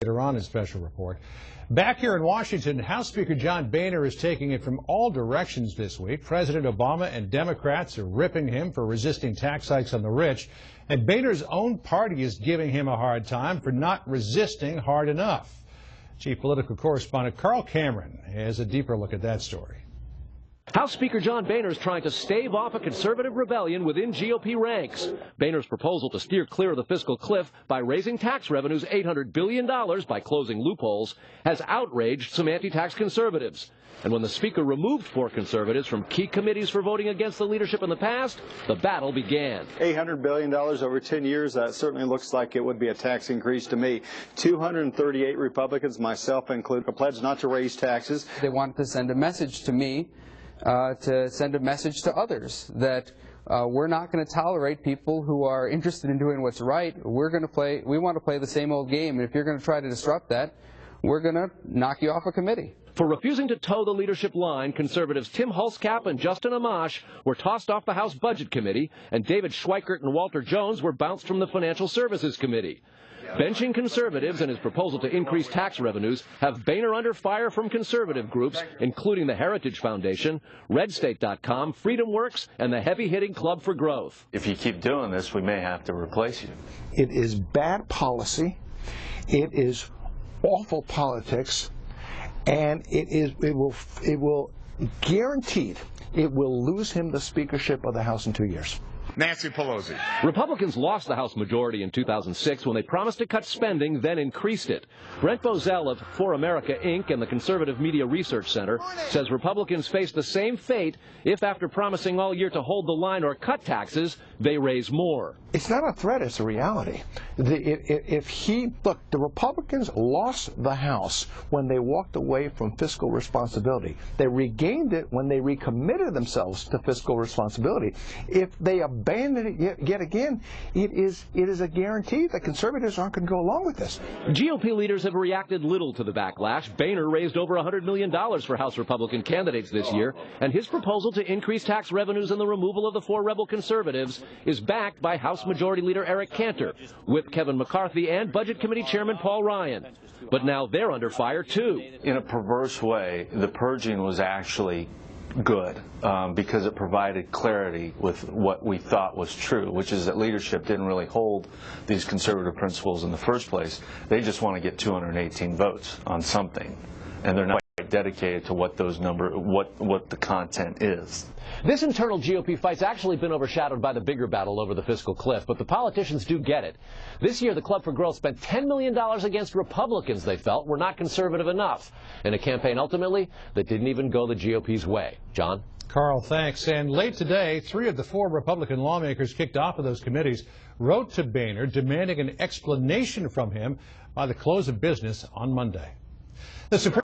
Later on in Special Report. Back here in Washington, House Speaker John Boehner is taking it from all directions this week. President Obama and Democrats are ripping him for resisting tax hikes on the rich, and Boehner's own party is giving him a hard time for not resisting hard enough. Chief Political Correspondent Carl Cameron has a deeper look at that story. House Speaker John Boehner is trying to stave off a conservative rebellion within GOP ranks. Boehner's proposal to steer clear of the fiscal cliff by raising tax revenues $800 billion by closing loopholes has outraged some anti-tax conservatives. And when the Speaker removed 4 conservatives from key committees for voting against the leadership in the past, the battle began. $800 billion over 10 years, that certainly looks like it would be a tax increase to me. 238 Republicans, myself included, pledged not to raise taxes. They wanted to send a message to me, to send a message to others that we're not going to tolerate people who are interested in doing what's right. We want to play the same old game, and if you're going to try to disrupt that, we're going to knock you off a committee. For refusing to toe the leadership line, conservatives Tim Hulskamp and Justin Amash were tossed off the House Budget Committee, and David Schweikert and Walter Jones were bounced from the Financial Services Committee. Benching conservatives and his proposal to increase tax revenues have Boehner under fire from conservative groups, including the Heritage Foundation, RedState.com, FreedomWorks, and the heavy-hitting Club for Growth. If you keep doing this, we may have to replace you. It is bad policy. It is awful politics, and it will guaranteed it will lose him the speakership of the House in 2 years. Nancy Pelosi. Republicans lost the House majority in 2006 when they promised to cut spending, then increased it. Brent Bozell of For America, Inc. and the Conservative Media Research Center says Republicans face the same fate if, after promising all year to hold the line or cut taxes, they raise more. It's not a threat, it's a reality. Look, the Republicans lost the House when they walked away from fiscal responsibility. They regained it when they recommitted themselves to fiscal responsibility. If they abandon it yet again, it is a guarantee that conservatives aren't going to go along with this. GOP leaders have reacted little to the backlash. Boehner raised over $100 million for House Republican candidates this year, and his proposal to increase tax revenues and the removal of the 4 rebel conservatives is backed by House Majority Leader Eric Cantor, Whip Kevin McCarthy, and Budget Committee Chairman Paul Ryan. But now they're under fire, too. In a perverse way, the purging was actually good because it provided clarity with what we thought was true, which is that leadership didn't really hold these conservative principles in the first place. They just want to get 218 votes on something, and they're not dedicated to what the content is. This internal GOP fight's actually been overshadowed by the bigger battle over the fiscal cliff, but the politicians do get it. This year, the Club for Growth spent $10 million against Republicans they felt were not conservative enough, in a campaign ultimately that didn't even go the GOP's way. John? Carl, thanks. And late today, 3 of the 4 Republican lawmakers kicked off of those committees wrote to Boehner demanding an explanation from him by the close of business on Monday. The Supreme